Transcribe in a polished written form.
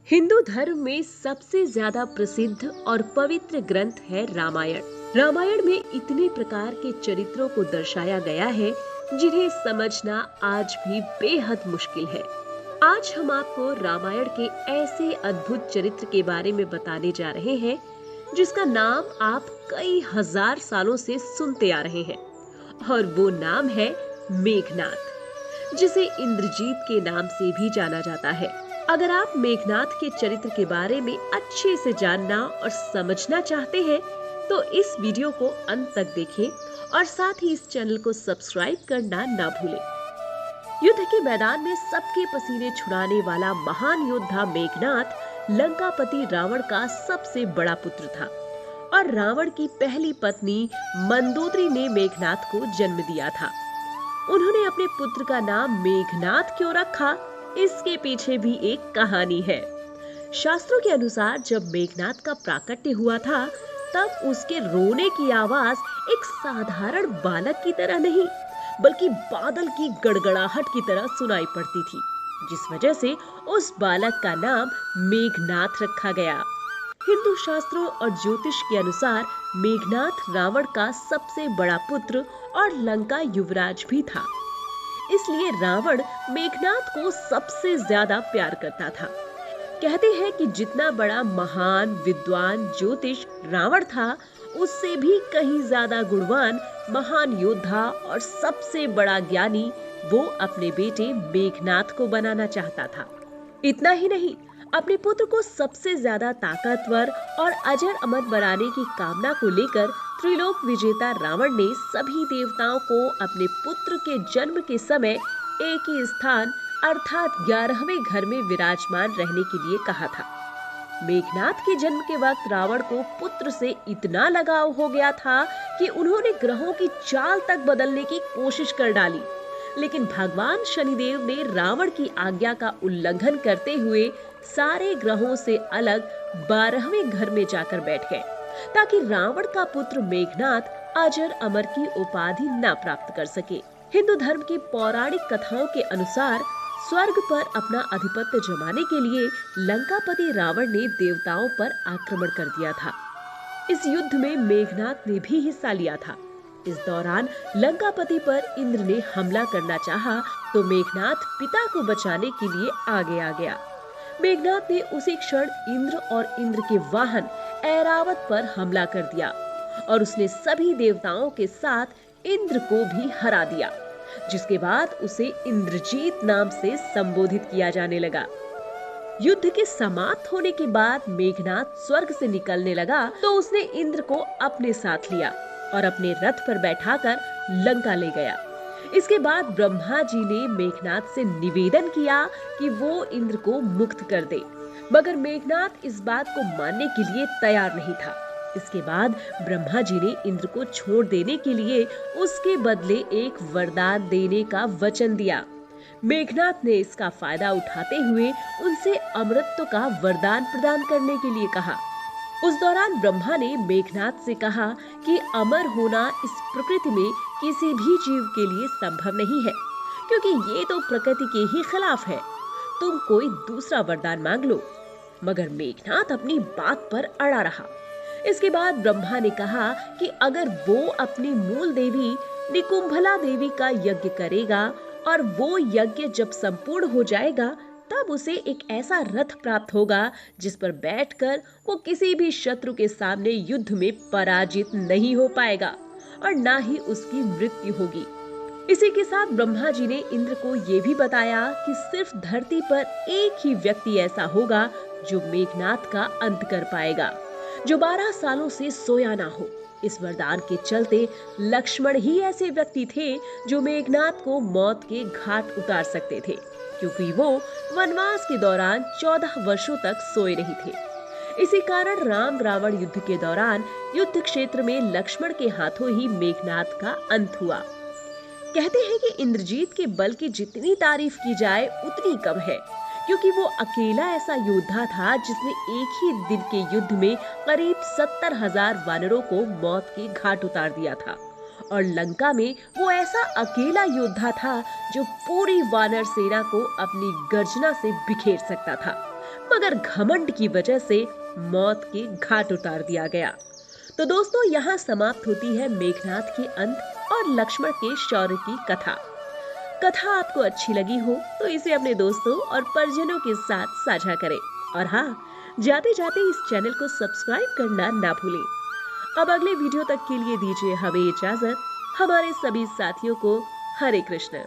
हिंदू धर्म में सबसे ज्यादा प्रसिद्ध और पवित्र ग्रंथ है रामायण। रामायण में इतने प्रकार के चरित्रों को दर्शाया गया है जिन्हें समझना आज भी बेहद मुश्किल है। आज हम आपको रामायण के ऐसे अद्भुत चरित्र के बारे में बताने जा रहे हैं जिसका नाम आप कई हजार सालों से सुनते आ रहे हैं, और वो नाम है मेघनाथ, जिसे इंद्रजीत के नाम से भी जाना जाता है। अगर आप मेघनाथ के चरित्र के बारे में अच्छे से जानना और समझना चाहते हैं तो इस वीडियो को अंत तक देखें और साथ ही इस चैनल को सब्सक्राइब करना ना भूलें। युद्ध के मैदान में सबके पसीने छुड़ाने वाला महान योद्धा मेघनाथ लंकापति रावण का सबसे बड़ा पुत्र था, और रावण की पहली पत्नी मंदोदरी ने मेघनाथ को जन्म दिया था। उन्होंने अपने पुत्र का नाम मेघनाथ क्यों रखा, इसके पीछे भी एक कहानी है। शास्त्रों के अनुसार जब मेघनाथ का प्राकट्य हुआ था तब उसके रोने की आवाज एक साधारण बालक की तरह नहीं बल्कि बादल की गड़गड़ाहट की तरह सुनाई पड़ती थी, जिस वजह से उस बालक का नाम मेघनाथ रखा गया। हिंदू शास्त्रों और ज्योतिष के अनुसार मेघनाथ रावण का सबसे बड़ा पुत्र और लंका युवराज भी था, इसलिए रावण मेघनाथ को सबसे ज्यादा प्यार करता था। कहते हैं कि जितना बड़ा महान विद्वान ज्योतिष रावण था, उससे भी कहीं ज्यादा गुणवान महान योद्धा और सबसे बड़ा ज्ञानी वो अपने बेटे मेघनाथ को बनाना चाहता था। इतना ही नहीं, अपने पुत्र को सबसे ज्यादा ताकतवर और अजर अमर बनाने की कामना को लेकर त्रिलोक विजेता रावण ने सभी देवताओं को अपने पुत्र के जन्म के समय एक ही स्थान अर्थात 11वें घर में विराजमान रहने के लिए कहा था। मेघनाथ के जन्म के वक्त रावण को पुत्र से इतना लगाव हो गया था कि उन्होंने ग्रहों की चाल तक बदलने की कोशिश कर डाली, लेकिन भगवान शनिदेव ने रावण की आज्ञा का उल्लंघन करते हुए सारे ग्रहों से अलग 12वें घर में जाकर बैठ गए, ताकि रावण का पुत्र मेघनाथ अजर अमर की उपाधि न प्राप्त कर सके। हिंदू धर्म की पौराणिक कथाओं के अनुसार स्वर्ग पर अपना आधिपत्य जमाने के लिए लंकापति रावण ने देवताओं पर आक्रमण कर दिया था। इस युद्ध में मेघनाथ ने भी हिस्सा लिया था। इस दौरान लंकापति पर इंद्र ने हमला करना चाहा तो मेघनाथ पिता को बचाने के लिए आगे आ गया। मेघनाथ ने उसी क्षण इंद्र और इंद्र के वाहन ऐरावत पर हमला कर दिया और उसने सभी देवताओं के साथ इंद्र को भी हरा दिया, जिसके बाद उसे इंद्रजीत नाम से संबोधित किया जाने लगा। युद्ध के समाप्त होने के बाद मेघनाथ स्वर्ग से निकलने लगा तो उसने इंद्र को अपने साथ लिया और अपने रथ पर बैठाकर लंका ले गया। इसके बाद ब्रह्मा जी ने मेघनाथ से निवेदन किया कि वो इंद्र को मुक्त कर दे, मगर मेघनाथ इस बात को मानने के लिए तैयार नहीं था। इसके बाद ब्रह्मा जी ने इंद्र को छोड़ देने के लिए उसके बदले एक वरदान देने का वचन दिया। मेघनाथ ने इसका फायदा उठाते हुए उनसे अमृतत्व का वरदान प्रदान करने के लिए कहा। उस दौरान ब्रह्मा ने मेघनाथ से कहा कि अमर होना इस प्रकृति में किसी भी जीव के लिए संभव नहीं है, क्योंकि ये तो प्रकृति के ही खिलाफ है। तुम कोई दूसरा वरदान मांग लो। मगर मेघनाथ अपनी बात पर अड़ा रहा। इसके बाद ब्रह्मा ने कहा कि अगर वो अपनी मूल देवी निकुंभला देवी का यज्ञ करेगा और वो यज्ञ जब संपूर्ण हो जाएगा तब उसे एक ऐसा रथ प्राप्त होगा जिस पर बैठकर वो किसी भी शत्रु के सामने युद्ध में पराजित नहीं हो पाएगा और ना ही उसकी मृत्यु होगी। इसी के साथ ब्रह्मा जी ने इंद्र को ये भी बताया कि सिर्फ धरती पर एक ही व्यक्ति ऐसा होगा जो मेघनाथ का अंत कर पाएगा, जो 12 सालों से सोया ना हो। इस वरदान के चलते लक्ष्मण ही ऐसे व्यक्ति थे जो मेघनाथ को मौत के घाट उतार सकते थे, क्योंकि वो वनवास के दौरान 14 वर्षों तक सोए नहीं थे। इसी कारण राम रावण युद्ध के दौरान युद्ध क्षेत्र में लक्ष्मण के हाथों ही मेघनाथ का अंत हुआ। कहते हैं कि इंद्रजीत के बल की जितनी तारीफ की जाए उतनी कम है, क्योंकि वो अकेला ऐसा योद्धा था जिसने एक ही दिन के युद्ध में करीब 70,000 वानरों को मौत के घाट उतार दिया था, और लंका में वो ऐसा अकेला योद्धा था जो पूरी वानर सेना को अपनी गर्जना से बिखेर सकता था। मगर घमंड की वजह से मौत के घाट उतार दिया गया। तो दोस्तों, यहाँ समाप्त होती है मेघनाद के अंत और लक्ष्मण के शौर्य की कथा। कथा आपको अच्छी लगी हो तो इसे अपने दोस्तों और परिजनों के साथ साझा करें। और हाँ, जाते जाते इस चैनल को सब्सक्राइब करना ना भूलें। अब अगले वीडियो तक के लिए दीजिए हमें इजाजत। हमारे सभी साथियों को हरे कृष्ण।